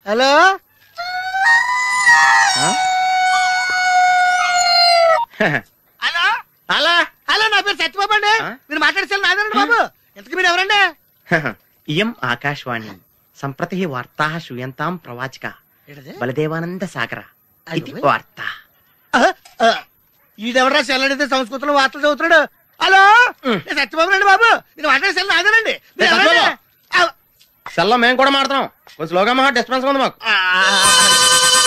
Hello hello hello hello నా పేరు సత్యబాబు అండి. మీరు మాట్లాడేసారు నాదండి బాబు. ఇంతకు మీరు ఎవరండి? ఇయం ఆకాశవాణి సంప్రతి వార్తా శ్రూయంతాం ప్రవాచక బలదేవానంద సాగర ఇది వార్త. ఈడెవరా సెల్లడితే సంస్కృతంలో వార్తలు చదువుతున్నాడు. హలో సత్యబాబు రండి బాబు. మీరు మాట్లాడేసారు నాదేనండి. సెల్లో మేము కూడా మాడతాం. కొంచెం స్లోగా మా డిస్టర్బెన్స్ ఉంది మాకు.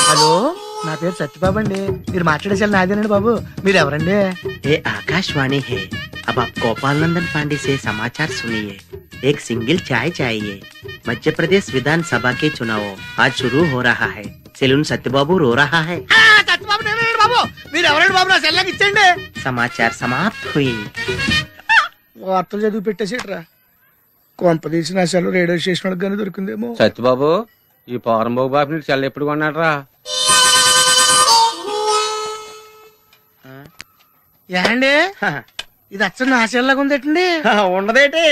హలో నా పేరు సత్యబాబు అండి. మీరు మాట్లాడేసారు నాదేనండి బాబు. మీరు ఎవరండి? ये आकाशवाणी है. अब आप गोपाल नंदन पांडे से समाचार सुनिए. एक सिंगल चाय चाहिए. मध्य प्रदेश विधानसभा के चुनाव आज शुरू हो रहा है. सेलून सत्यबाबू रो रहा है. సత్యబాబు నేనండి బాబు. మీరు ఎవరండి బాబు? నా సెల్లాకి ఇచ్చండి. समाचार समाप्त हुई. వార్తలు చదివి పెట్టేసేట్రా. కొంపదీసి నా సెల్ రేడియో స్టేషన్ గానీ దొరికిందేమో. సత్యబాబు ఈ పౌరంబాబు బాబు నీకు సెల్ ఎప్పుడు కొన్నాడు రా? ఏండి ఇది అచ్చండి నా సెల్లాగా ఉందేటండి. ఉండదేటి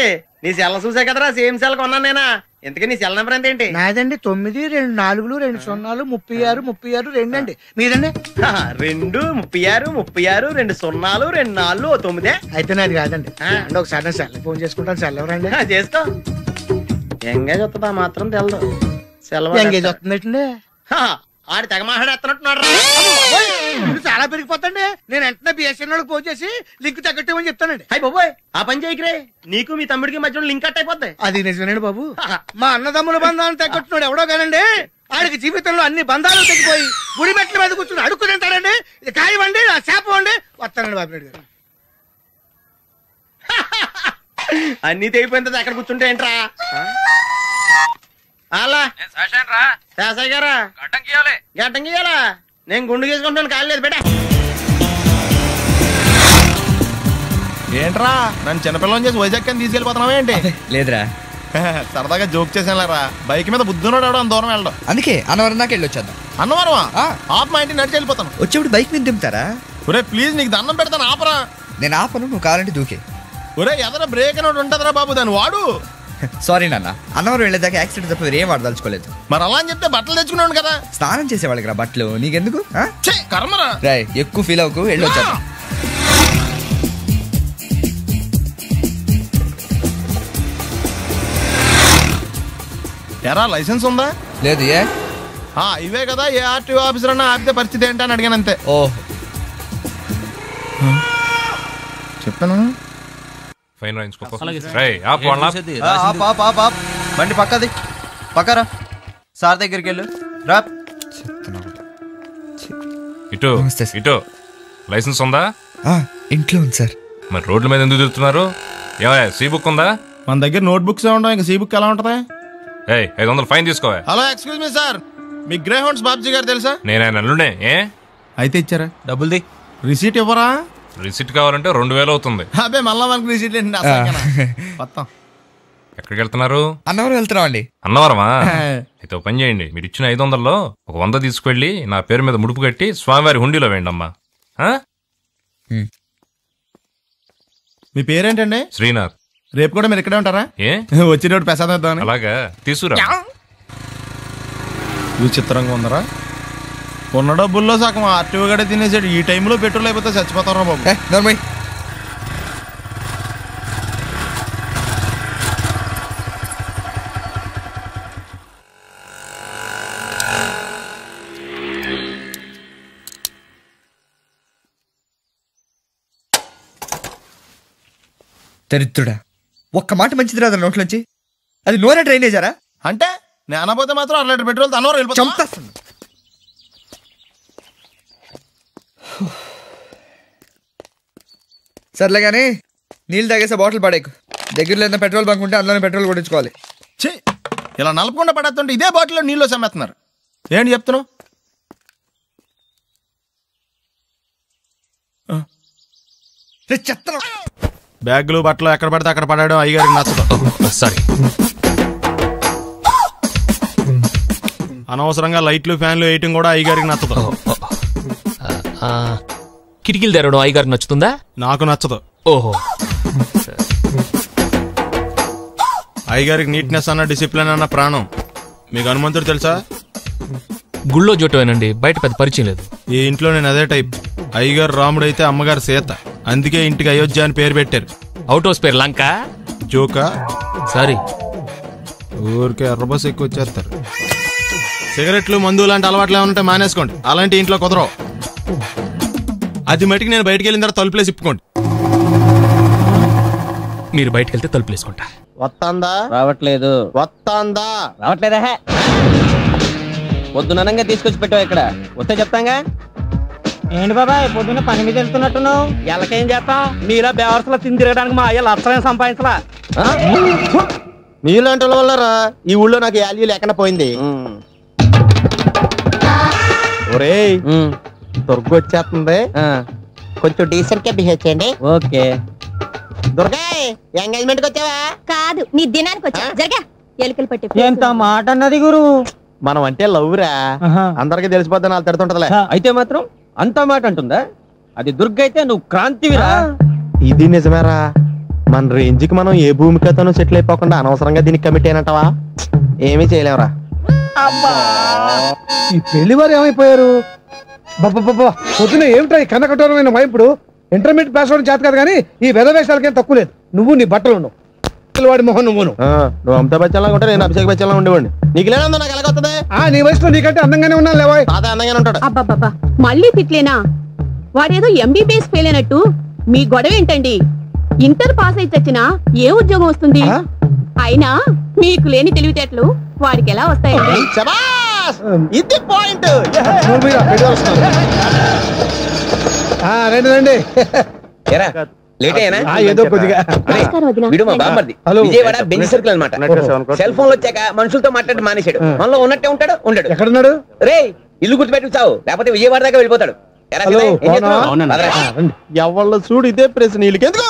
నీ సెల్ చూసా కదరా సేమ్ సెల్ కొన్నాను నేనా. ఇంతకీ నీ సెల్ నెంబర్ ఎంతేంటి? నాదండి 9 2 4 2 0 36 36 2 అండి. మీదండి? 2 36 36 2 0 2 4 9. అయితే నాది కాదండి. అంటే ఒకసారి నా సెల్ ఫోన్ చేసుకుంటాను. సెల్ ఎవరండి? చేసుకో. ఎంగేజ్ వస్తుందా మాత్రం తెలదు. సెల్ ఎంగేజ్ వస్తుందండి. ఆడి తెగ మాట్లాడేస్తున్నట్టున్నాడు. చాలా పెరిగిపోతండి. నేను వెంటనే బిఎస్ఎన్ఎల్ ఫోన్ చేసి లింక్ తగ్గట్టమని చెప్తానండి. అయ్యి బాబోయ్ ఆ పని చేయకరే. నీకు మీ తమ్ముడికి మధ్యలో లింక్ కట్ అయిపోద్ది. అది నిజమేనండి బాబు. మా అన్నదమ్ముల బంధాలను తగ్గట్టున్నాడు ఎవడో కానండి. ఆడికి జీవితంలో అన్ని బంధాలు తగ్గిపోయి గుడి మెట్ల మీద కూర్చుని అడుక్కు తింటాడండి. ఇది కాయవండి నా శాపం అండి. వస్తానండి బాబు నాయుడు గారు. అన్ని తెగిపోయింది అక్కడ కూర్చుంటే ఏంట్రా? అలా శాసయ్య గారా గడ్డం గీయాలా? నేను గుండు గీసుకుంటాను. కాలు లేదు బేటా. ఏంట్రా నన్ను చిన్నపిల్లని చేసి వైజాగ్ అని తీసుకెళ్ళిపోతున్నావా ఏంటి? లేదురా సరదాగా జోక్ చేసానులేరా. బైక్ మీద బుద్ధున్నాడు అంత దూరం వెళ్ళడం. అందుకే అన్నవరం దాకా వెళ్ళి వచ్చేద్దాం. అన్నవరమా? ఆప్ మా ఇంటికి నడిచి వెళ్ళిపోతాను. వచ్చేప్పుడు బైక్ మీద దింపుతారా? ఒరే ప్లీజ్ నీకు దండం పెడతాను ఆపరా. నేను ఆపను, నువ్వు కావాలంటే దూకే. ఒరే ఎదర బ్రేక్ అని ఉంటుందిరా బాబు, దాన్ని వాడు. సారీ నాన్న, అన్నవరం వెళ్ళేదాకా యాక్సిడెంట్ తప్ప వేరే వాడదలుచుకోలేదు. మరి అలా అని చెప్తే బట్టలు తెచ్చుకున్నాను కదా. స్నానం చేసేవాళ్ళకి రా బట్టలు, నీకెందుకు? కర్మరా. రాయ్ ఎక్కువ ఫీల్ అవ్వకు, వెళ్ళి వచ్చాను. ఎరా లైసెన్స్ ఉందా? లేదు. ఏ ఇవే కదా ఏ ఆర్టీఓ ఆఫీసర్ అన్నా ఆపితే పరిస్థితి ఏంటని అడిగాను అంతే. ఓహ్ చెప్పాను. బండి పక్కది పక్కరా. సార్ దగ్గరికి వెళ్ళు రా. ఇటు ఇటు లైసెన్స్ ఉందా? ఇంట్లో ఉంది సార్. మరి రోడ్ల మీద ఎందుకు తిరుగుతున్నారు? ఏమయ్యా సీ బుక్ ఉందా? మన దగ్గర నోట్ బుక్స్ ఉండవు, ఇంకా సీ బుక్ ఎలా ఉంటది? 500 ఫైన్ తీసుకోవా. హలో ఎక్స్క్యూజ్ మీ సార్, మీ గ్రే హౌండ్స్ బాబ్జీ గారు తెలుసా? నేను ఆయన అల్లుడే. అయితే ఇచ్చారా? డబ్బుల్ది రిసీట్ ఇవ్వరా? రిసిట్ కావాలంటే 2000 అవుతుంది. అబ్బే మళ్ళా మనకు రిసీట్ ఏంటి? ఎక్కడికి వెళ్తున్నారు? అన్నవరం వెళ్తున్నాం అండి. అన్నవరమా? అయితే ఒక పని చేయండి, మీరు ఇచ్చిన 500లో ఒక 100 తీసుకెళ్లి నా పేరు మీద ముడుపు కట్టి స్వామివారి హుండీలో వేయండి అమ్మా. మీ పేరేంటండి? శ్రీనాథ్. రేపు కూడా మీరు ఇక్కడే ఉంటారా? వచ్చినప్పుడు ప్రసాదం ఇద్దామని. అలాగా తీసుకురా. విచిత్రంగా ఉందరా. ఉన్న డబ్బుల్లో సగం ఆర్టీఓ గడే తినేసాడు. ఈ టైంలో పెట్రోల్ అయిపోతే చచ్చిపోతారా బాబు. దరిద్రుడా, ఒక్క మాట మంచిది రాదు నోట్లోంచి. అది నూనె డ్రైనేజారా? అంటే నేను అనబోతే మాత్రం 1 లీటర్ పెట్రోల్ తనవరం వెళ్ళిపోతాం. సర్లే కానీ నీళ్ళు తాగేసే బాటిల్ పడేకు. దగ్గరలో ఏదైనా పెట్రోల్ బంక్ ఉంటే అందులోనే పెట్రోల్ కొట్టించుకోవాలి. ఇలా నలపకుండా పడేస్తుంటే ఇదే బాటిల్లో నీళ్ళు సమ్మేస్తున్నారు. ఏంటి చెప్తున్నావు? బ్యాగులు బట్టలు ఎక్కడ పడితే అక్కడ పడడం అయ్యగారికి నచ్చదు. సారీ. అనవసరంగా లైట్లు ఫ్యాన్లు వేయటం కూడా అయ్యగారికి నచ్చదు. కిటికీలు తెరవడం అయ్యగారికి నచ్చుతుందా? నాకు నచ్చదు. ఓహో. అయ్యగారికి నీట్నెస్ అన్న డిసిప్లిన్ అన్న ప్రాణం. మీకు హనుమంతుడు తెలుసా? గుళ్ళో జోటమేనండి, బయట పెద్ద పరిచయం లేదు. ఈ ఇంట్లో నేను అదే టైప్. అయ్యగారు రాముడు అయితే అమ్మగారు సీత, అందుకే ఇంటికి అయోధ్య అని పేరు పెట్టారు. అవుట్ హౌస్ పేరు లంక. జోకా? సారీ, ఊరికే ఎర్రబస్ ఎక్కువ వచ్చేస్తారు. సిగరెట్లు మందు లాంటి అలవాట్లు ఏమంటే మానేసుకోండి, అలాంటి ఇంట్లో కుదరవు. అది మటుకు నేను బయటికి వెళ్ళిన తర్వాత తలుపులేసి ఇప్పుకోండి. మీరు బయటకు వెళ్తే తలుపులు వేసుకుంటా. వస్తాందా? రావట్లేదు. వస్తాందా? రావట్లేదా? పొద్దునంగా తీసుకొచ్చి పెట్టావు ఇక్కడ, వస్తే చెప్తాంగా. ఏంటి బాబాయ్ పొద్దున్న పని మీద వెళ్తున్నట్టున్నావు? ఎలాకేం చేస్తాం, మీలా బేవర్సలో తిని తిరగడానికి మా అయ్య లక్షలేం సంపాదించలా. మీలాంటి వల్లరా ఈ ఊళ్ళో నాకు వాల్యూ లేకుండా పోయింది. ఒరేయ్, దుర్గ వచ్చేస్తుంది, కొంచెం డీసెంట్ గా బిహేవ్ చేయండి. ఓకే. దుర్గా, ఎంగేజ్మెంట్ కి వచ్చావా? కాదు, నీ దినానికి వచ్చా. జరగా ఎలుకలు పట్టి. ఎంత మాట అన్నది గురు. మనం అంటే లవ్ రా, అందరికి తెలిసిపోద్దని వాళ్ళు తిడుతుంటదిలే. అయితే మాత్రం అంత మాట అంటుందా? అది దుర్గ అయితే నువ్వు క్రాంతివిరా. ఇది నిజమేరా, మన రేంజ్ కి మనం ఏ భూమికతోనూ సెటిల్ అయిపోకుండా అనవసరంగా దీనికి కమిట్ అయినట్టవా? ఏమీ చేయలేవురా. ఈ పెళ్లి వారు ఏమైపోయారు? బాబా పొద్దున ఏమిటా ఈ కన్నకఠోరమైన వైపుడు? ఇంటర్మీడియట్ పాస్ అవడం చేత కాదు కానీ ఈ వెధవేషాలకేం తక్కువ లేదు. నువ్వు నీ బట్టలు ఉండవు, వాడి మొహం నువ్వును. నువ్వు అమితాబ్ బచ్చన్ లాగా ఉంటే నేను అభిషేక్ బచ్చన్ లాగా ఉండేవాడిని. నీకు లేనందో నాకు ఎలాగొస్తుంది? నీ వయసులో నీకంటే అందంగానే ఉన్నాను లేవా? తాత అందంగానే ఉంటాడు. అబ్బాబ్బా మళ్ళీ తిట్లేనా? వాడేదో ఎంబీబీఎస్ ఫెయిల్ అయినట్టు మీ గొడవ ఏంటండి? ఇంటర్ పాస్ అయితే వచ్చినా ఏ ఉద్యోగం వస్తుంది? అయినా మీకు లేని తెలివితేటలు వాడికి ఎలా వస్తాయండి? ఇది పాయింట్. రండి రండి. ఏదో కొద్దిగా విజయవాడ బెంజ్ సర్కిల్ అనమాట. సెల్ ఫోన్ వచ్చాక మనుషులతో మాట్లాడి మానేశాడు. మనలో ఉన్నట్టే ఉంటాడు, ఉండడు. ఎక్కడున్నాడు? రే ఇల్లు గుర్తుపెట్టి చావు, లేకపోతే విజయవాడ దాకా వెళ్ళిపోతాడు. ఎవళ్ళ చూడు ఇదే ప్రశ్న, వీళ్ళకెందుకు?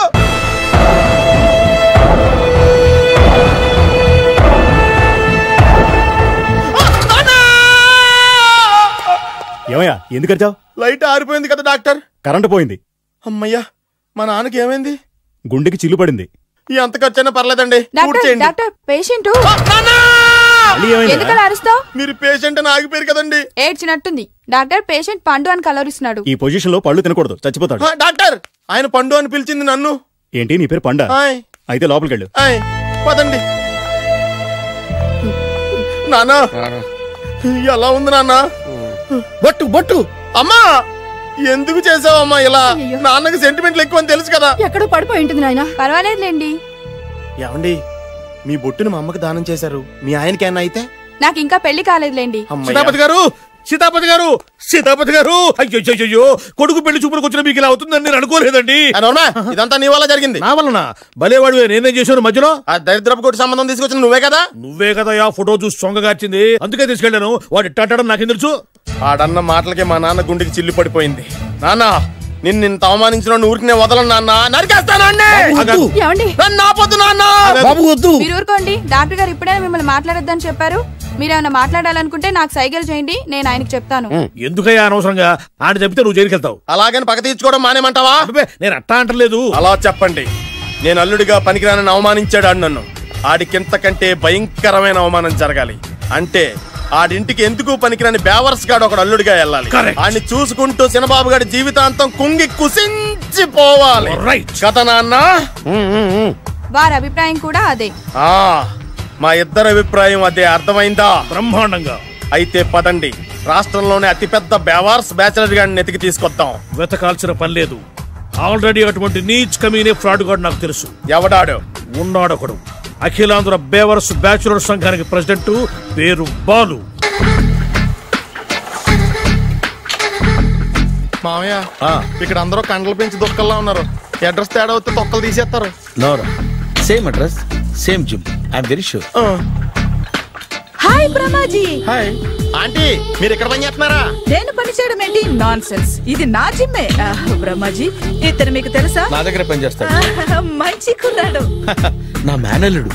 ఏమయ్యా ఎందుకు వచ్చావు? లైట్ ఆరిపోయింది కదా డాక్టర్. కరెంటు పోయింది. అమ్మయ్యా, మా నాన్నకి ఏమైంది? గుండెకి చిల్లు పడింది. ఎంత ఖర్చైనా పర్లేదండి. పేషెంట్ మీరు పేషెంట్ అని ఆగిపోయారు కదండి. ఏడ్చినట్టుంది. డాక్టర్ పేషెంట్ పండు అని కలవరిస్తున్నాడు. ఈ పొజిషన్ లో పళ్ళు తినకూడదు, చచ్చిపోతాడు. డాక్టర్, ఆయన పండు అని పిలిచింది నన్ను. ఏంటి నీ పేరు పండా? అయితే లోపలికి వెళ్ళు. పదండి. నాన్న ఎలా ఉంది నాన్న? బొట్టు బొట్టు. అమ్మా ఎందుకు చేసావమ్మా ఇలా? నాన్నకి సెంటిమెంట్లు ఎక్కువ అని తెలుసు కదా. ఎక్కడో పడిపోయి ఉంటుంది నాయన. పర్వాలేదులేండి. ఏమండి, మీ బొట్టును మా అమ్మకి దానం చేశారు, మీ ఆయనకేనా అయితే? నాకు ఇంకా పెళ్లి కాలేదులేండి. సీతాపతి గారు, సీతాపతి గారు, సీతాపతి గారు, అయ్యో కొడుకు పెళ్లి చూపులకు వచ్చిన మీకు ఇలా అవుతుందని నేను అనుకోలేదండి. ఇదంతా నీ వల్ల జరిగింది. నా వలన? భలేవాడు, నేనేం చేశాను మధ్యలో? ఆ దరిద్రపు కొట్టి సంబంధం తీసుకొచ్చిన నువ్వే కదా. నువ్వే కదా ఆ ఫోటో చూసి సొంగగార్చింది, అందుకే తీసుకెళ్లాను. వాడు ఇట్టాడడం నాకేం తెలుసు? ఆడన్న మాటలకే మా నాన్న గుండెకి చిల్లు పడిపోయింది. నాన్న, నిన్ను అవమానించిన ఊరికి నేను వదలను నాన్న, నరికేస్తానండి. మీరు ఊరుకోండి. డాక్టర్ గారు ఇప్పుడే మిమ్మల్ని మాట్లాడొద్దని చెప్పారు. మీరేమైనా మాట్లాడాలనుకుంటే నాకు సైగలు చేయండి, నేను ఆయనకి చెప్తాను. ఎందుకయ్యా అనవసరంగా? ఆయన చెప్తే నువ్వు జైలుకెళ్తావు. అలాగని పక్క తీర్చుకోవడం మానేమంటావా? నేను అట్టా అంటలేదు. అలా చెప్పండి. నేను అల్లుడిగా పనికిరానని అవమానించాడు ఆడు నన్ను. ఆడికింతకంటే భయంకరమైన అవమానం జరగాలి. అంటే ఆడింటికి ఎందుకు పనికిరాని బేవర్స్ గాడు ఒకడు అల్లుడిగా వెళ్ళాలి. ఆడిని చూసుకుంటూ చిన్నబాబు గారి జీవితాంతం కుంగి కుసించిపోవాలి కదా నాన్న? వారి అభిప్రాయం కూడా అదే. మా ఇద్దరు అభిప్రాయం అదే. అర్థమైందా? బ్రహ్మాండంగా. అయితే పదండి, రాష్ట్రంలోనే అతిపెద్ద బేవార్స్ బ్యాచిలర్ గాడిని ఎతికి తీసుకొద్దాం. వెతకాల్సిన పని లేదు. ఆల్రెడీ అటువంటి నీచ్ కమీనే ఫ్రాడ్ గాడు నాకు తెలుసు. ఎవడాడు? ఉన్నాడొకడు. అఖిలాంధ్ర బేవర్స్ బ్యాచులర్ సంఘానికి ప్రెసిడెంట్, పేరు బాలు. మామయ్య, ఇక్కడ అందరూ కండలు పెంచి దుక్కల్లా ఉన్నారు. అడ్రస్ తేడా వస్తే తొక్కలు తీసేస్తారు. Same address, same gym. I'm very sure. Hi Brahmaji. Hi aunty, మీరు ఇక్కడ పని చేస్తున్నారా? నేను పని చేయడం ఏంటి? Non sense. ఇది నా జిమ్మే. బ్రహ్మాజీ ఇతను మీకు తెలుసా? నా దగ్గర పని చేస్తాడు. మంచి కుర్రాడు. నా మేనల్లుడు.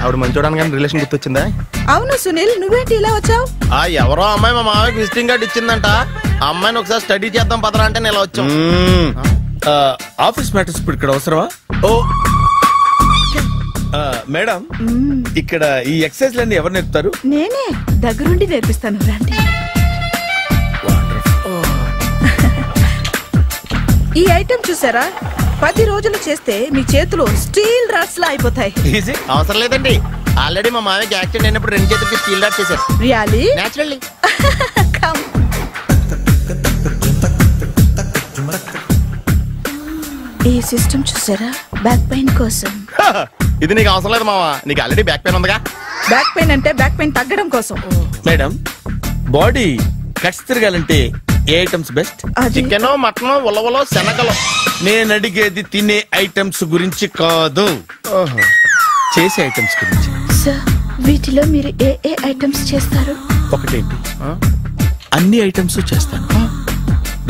ఆవిడ మంచి చూడడానికి రిలేషన్ గుర్తొచ్చిందా? అవును సునీల్, నువ్వేంటి ఇలా వచ్చావు? ఎవరో అమ్మాయి మా మామయ్యకి విజిటింగ్ కార్డు ఇచ్చిందంట. ఆ అమ్మాయిని ఒకసారి స్టడీ చేద్దాం పదరా అంటే నేను ఇలా వచ్చాం. ఆఫీస్ మ్యాటర్స్ ఇప్పుడు ఇక్కడ అవసరమా? మేడం ఇక్కడ ఈ ఎక్సర్సైజ్ లన్నీ ఎవరు నేర్పుతారు? నేనే దగ్గరుండి నేర్పిస్తాను రండి. ఈ ఐటెం చూసారా, 10 రోజులు చేస్తే మీ చేతులు స్టీల్ రాట్స్ లా అయిపోతాయి. అవసరం లేదండి, ఆల్రెడీ మా మామయ్యకి యాక్సిడెంట్ అయినప్పుడు 2 చేతులకి స్టీల్ డాట్ చేశారు. రియల్లీ? నేచురల్లీ. ఈ సిస్టమ్ చూసారా, బ్యాక్ పెయిన్ కోసం. ఇది నీకు అవసరం లేదు మావా, నీకు ఆల్రెడీ బ్యాక్ పెయిన్ ఉందిగా. బ్యాక్ పెయిన్ అంటే బ్యాక్ పెయిన్ తగ్గడం కోసం. మేడం బాడీ కట్స్ తిరగాలంటే ఏ ఐటమ్స్ బెస్ట్? చికెన్, మటన్, ఉలవలో, శనగలు. నేను అడిగేది తినే ఐటమ్స్ గురించి కాదు, చేసే ఐటమ్స్ గురించి. సార్ వీటిలో మీరు ఏ ఏ ఐటమ్స్ చేస్తారు? ఒకటేంటి, అన్ని ఐటమ్స్ చేస్తాను.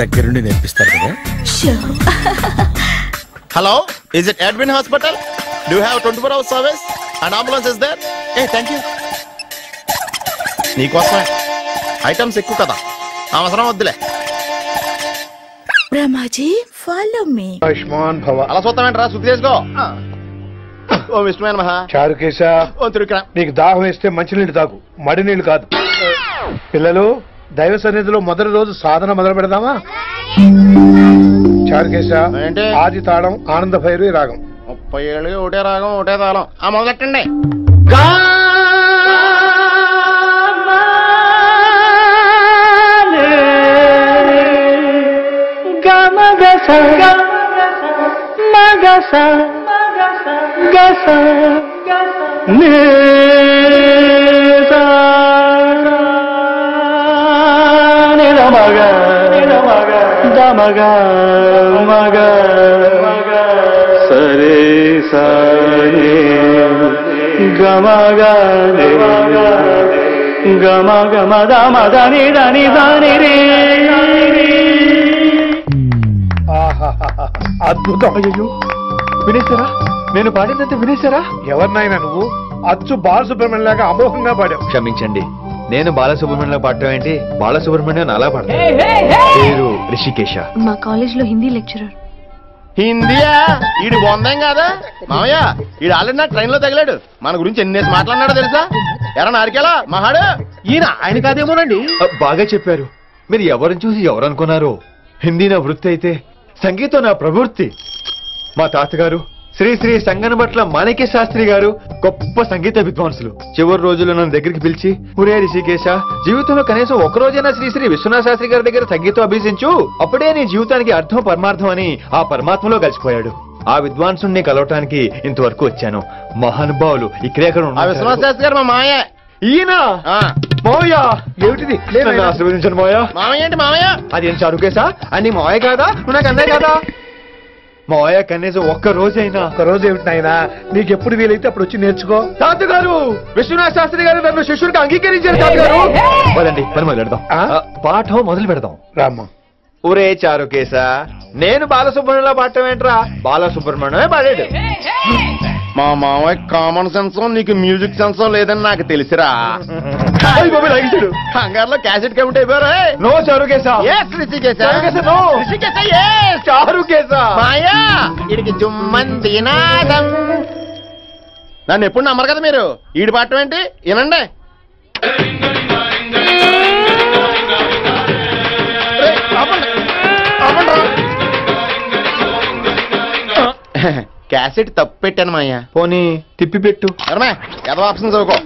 దగ్గరుండి నేర్పిస్తారు కదా. Hello, is it admin hospital? Do have 24 hours service and ambulance is there? Thank you. నీకోసమే ఐటమ్స్ ఎక్కువ కదా, అవసరం వద్దులే. Brahmaji follow me. ఆయుష్మాన్ భవ. అలా చూస్తామేంట్రా, శుద్ధి చేసుకో. ఓ విష్ణుమైన మహా చారుకేశ, ఓ తిరుక్రా. నీకు దాహం వేస్తే మంచినీళ్ళు తాగు, మడి నీళ్ళు కాదు. పిల్లలు, దైవ సన్నిధిలో మొదటి రోజు సాధన మొదలు పెడదామా? చారుకేశ, ఆది తాళం ఆనంద భైరవి రాగం. 30 ఏళ్ళకి ఒకటే రాగం ఒకటే తాళం. మొదలెట్టండి. సరే సరే గమగా గమ గమ దమ దని దని దని రే. అద్భుతం. అయ్యో, వినేశారా? నేను పాడిందంటే వినేశారా? ఎవరినైనా నువ్వు అచ్చు బాలసుబ్రహ్మణ్యం లాగా అమోఘంగా పాడావు. క్షమించండి, నేను బాలసుబ్రహ్మణ్యంలో పాడటం ఏంటి, బాలసుబ్రహ్మణ్యం అలా పాడతాను. పేరు రిషికేశ. మా కాలేజ్ లో హిందీ లెక్చరర్. హిందీయా? ఈడు బొందేం కాదా మామయ్య? ఈడు ఆల్రెడీ నా ట్రైన్ లో తగిలాడు. మన గురించి ఎన్నేసి మాట్లాడినాడో తెలుసా? ఎరా నారికేలా మహాడు, ఈయన ఆయన కాదేమోనండి. బాగా చెప్పారు. మీరు ఎవరిని చూసి ఎవరు అనుకున్నారు? హిందీ నా వృత్తి అయితే సంగీతం నా ప్రవృత్తి. మా తాతగారు శ్రీ శ్రీ సంగనబట్ల మాణిక్య శాస్త్రి గారు గొప్ప సంగీత విద్వాంసులు. చివరి రోజుల్లో నన్ను దగ్గరికి పిలిచి, ఒరే రిషికేశ, జీవితంలో కనీసం ఒక రోజైనా శ్రీ శ్రీ విశ్వనాథ శాస్త్రి గారి దగ్గర సంగీతం అభ్యసించు, అప్పుడే నీ జీవితానికి అర్థం పరమార్థం అని ఆ పరమాత్మలో కలిసిపోయాడు. ఆ విద్వాంసుని కలవటానికి ఇంతవరకు వచ్చాను. మహానుభావులు ఇక్కడే విశ్వనాథ శాస్త్రి గారు మా మాయ. ఈయన మావయ్య, ఏమిటిది? ఆశీర్వదించండి మావయ్య. మామయ్య ఏంటి మామయ్య? అదేం చారుకేశా, అని మావయ్య కాదా? నువ్వు నాకు అన్నయ్య కదా? మావయ్య కనీసం ఒక్క రోజైనా. ఒక్క రోజు ఏమిటి నాయనా, నీకు ఎప్పుడు వీలైతే అప్పుడు వచ్చి నేర్చుకో. తాతగారు, విశ్వనాథ శాస్త్రి గారు నన్ను శిష్యుడికి అంగీకరించారు. తాతగారు పదండి, పని మొదలు పెడదాం. పాఠం మొదలు పెడదాం. రామ్మ. ఒరే చారుకేశ, నేను బాలసుబ్రహ్మణ్యంలో పాడటం ఏంట్రా, బాలసుబ్రహ్మణ్యమే పాడాడు. మా మామయ్య కామన్ సెన్స్, నీకు మ్యూజిక్ సెన్స్ లేదని నాకు తెలిసిరా. హంగార్లో క్యాసెట్ కమిట్ అయిపోయారు. నో చారుకేశ. మాయా వీడికి జుమ్మంది నాదం. నన్ను ఎప్పుడు నమ్మరు కదా మీరు. ఈడి పాడటం ఏంటి, వినండి. క్యాసెట్ తప్పు పెట్టాను మాయ్యా. పోనీ తిప్పి పెట్టు. ఎదవ ఆప్షన్ చదువుకో.